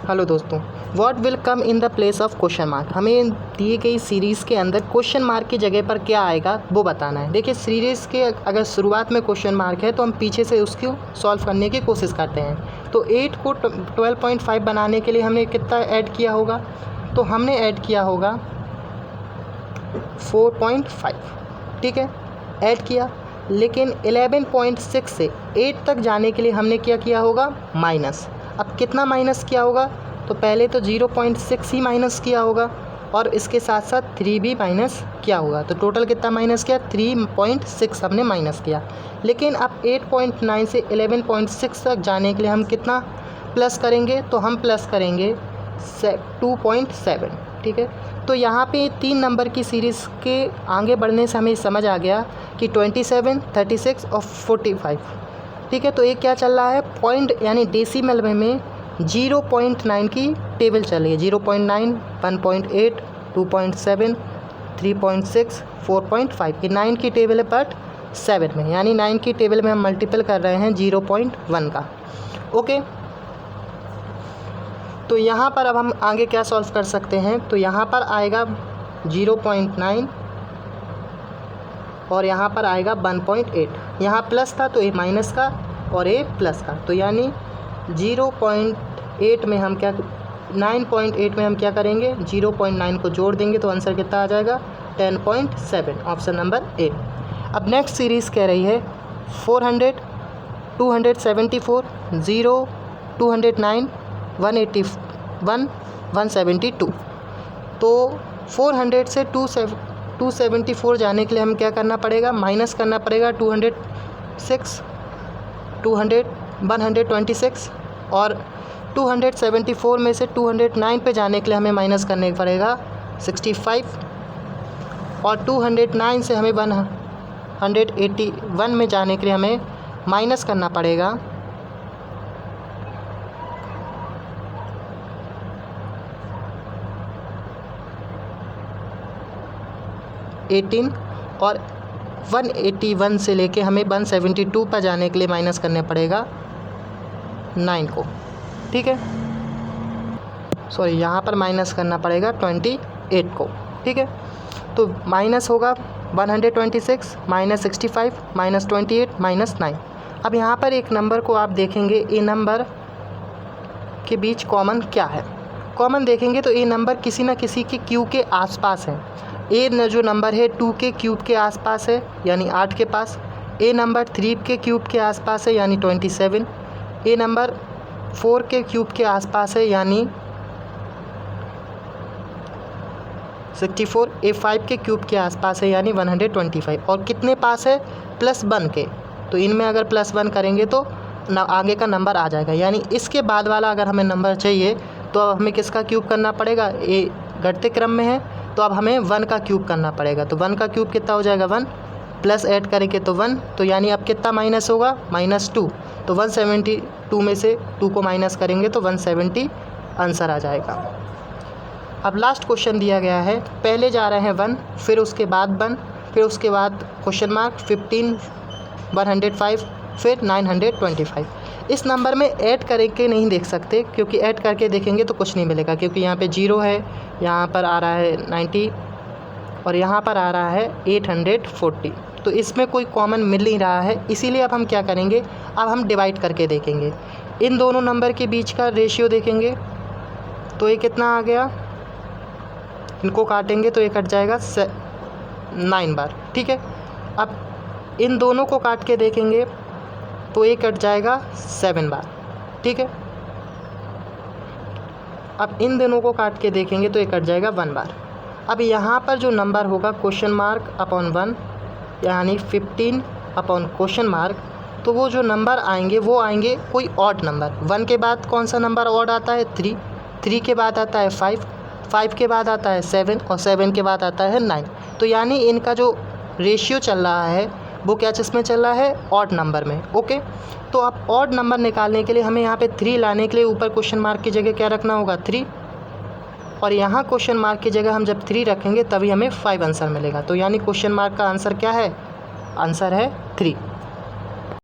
Hello दोस्तों, what will come in the place of question mark. हमें दिए गई सीरीज़ के अंदर क्वेश्चन मार्क की जगह पर क्या आएगा वो बताना है। देखिए, सीरीज़ के अगर शुरुआत में क्वेश्चन मार्क है तो हम पीछे से उसको सॉल्व करने की कोशिश करते हैं। तो 8 को 12.5 बनाने के लिए हमने कितना ऐड किया होगा, तो हमने ऐड किया होगा 4.5। ठीक है, ऐड किया। लेकिन 11.6 से 8 तक जाने के लिए हमने क्या किया होगा, माइनस। अब कितना माइनस किया होगा, तो पहले तो 0.6 ही माइनस किया होगा और इसके साथ साथ 3 भी माइनस किया होगा। तो टोटल कितना माइनस किया, 3.6 हमने माइनस किया। लेकिन अब 8.9 से 11.6 तक जाने के लिए हम कितना प्लस करेंगे, तो हम प्लस करेंगे 2.7। ठीक है, तो यहाँ पे 3 नंबर की सीरीज़ के आगे बढ़ने से हमें समझ आ गया कि 27, 36 और 45। ठीक है, तो ये क्या चल रहा है, पॉइंट यानी डेसिमल में 0.9 की टेबल चल रही है। 0.9, 1.8, 2.7, 3.6, 4.5। ये 9 की टेबल है बट 7 में, यानी 9 की टेबल में हम मल्टीपल कर रहे हैं 0.1 का। ओके, तो यहाँ पर अब हम आगे क्या सॉल्व कर सकते हैं, तो यहाँ पर आएगा 0.9 और यहाँ पर आएगा 1.8। यहाँ प्लस था तो ये माइनस का और ये प्लस का, तो यानी 0.8 में हम क्या 9.8 में हम क्या करेंगे, 0.9 को जोड़ देंगे तो आंसर कितना आ जाएगा, 10.7, ऑप्शन नंबर ए। अब नेक्स्ट सीरीज़ कह रही है 400, 274, 0, 209, 181, 172। तो 400 से 274 जाने के लिए हम क्या करना पड़ेगा, माइनस करना पड़ेगा 126 और 274 में से 209 पे जाने के लिए हमें माइनस करने पड़ेगा 65 और 209 से हमें 181 में जाने के लिए हमें माइनस करना पड़ेगा 18 और 181 से लेके हमें 172 पर जाने के लिए माइनस करने पड़ेगा 9 को। ठीक है, सॉरी, यहाँ पर माइनस करना पड़ेगा 28 को। ठीक है, तो माइनस होगा 126 माइनस 65 माइनस 28 माइनस 9। अब यहाँ पर एक नंबर को आप देखेंगे, ए नंबर के बीच कॉमन क्या है। कॉमन देखेंगे तो ए नंबर किसी न किसी के क्यू के आसपास है। ए न जो नंबर है 2 के क्यूब के आसपास है, यानी 8 के पास। ए नंबर 3 के क्यूब के आसपास है, यानी 27। ए नंबर 4 के क्यूब के आसपास है, यानी 64। ए 5 के क्यूब के आसपास है, यानी 125। और कितने पास है, +1 के। तो इनमें अगर +1 करेंगे तो आगे का नंबर आ जाएगा। यानी इसके बाद वाला अगर हमें नंबर चाहिए तो अब हमें किसका क्यूब करना पड़ेगा, ए घटते क्रम में है तो अब हमें 1 का क्यूब करना पड़ेगा। तो 1 का क्यूब कितना हो जाएगा, 1 प्लस ऐड करेंगे तो 1। तो यानी अब कितना माइनस होगा, -2। तो 172 में से 2 को माइनस करेंगे तो 170 आंसर आ जाएगा। अब लास्ट क्वेश्चन दिया गया है, पहले जा रहे हैं 1, फिर उसके बाद 1, फिर उसके बाद क्वेश्चन मार्क 15, 105, फिर 925। इस नंबर में ऐड करके नहीं देख सकते, क्योंकि ऐड करके देखेंगे तो कुछ नहीं मिलेगा, क्योंकि यहाँ पे 0 है, यहाँ पर आ रहा है 90 और यहाँ पर आ रहा है 840। तो इसमें कोई कॉमन मिल नहीं रहा है, इसीलिए अब हम क्या करेंगे, अब हम डिवाइड करके देखेंगे। इन दोनों नंबर के बीच का रेशियो देखेंगे तो ये कितना आ गया, इनको काटेंगे तो ये कट जाएगा 9 बार। ठीक है, अब इन दोनों को काट के देखेंगे तो ये कट जाएगा 7 बार। ठीक है, अब इन दोनों को काट के देखेंगे तो ये कट जाएगा 1 बार। अब यहाँ पर जो नंबर होगा क्वेश्चन मार्क अपॉन 1, यानी 15 अपॉन क्वेश्चन मार्क, तो वो जो नंबर आएंगे वो आएंगे कोई ऑड नंबर। 1 के बाद कौन सा नंबर ऑड आता है, 3, 3 के बाद आता है 5, 5 के बाद आता है 7 और 7 के बाद आता है 9। तो यानी इनका जो रेशियो चल रहा है वो क्या चीज़ में चल रहा है, ऑड नंबर में। ओके, तो अब ऑड नंबर निकालने के लिए हमें यहाँ पे 3 लाने के लिए ऊपर क्वेश्चन मार्क की जगह क्या रखना होगा, 3, और यहाँ क्वेश्चन मार्क की जगह हम जब 3 रखेंगे तभी हमें 5 आंसर मिलेगा। तो यानी क्वेश्चन मार्क का आंसर क्या है, आंसर है 3।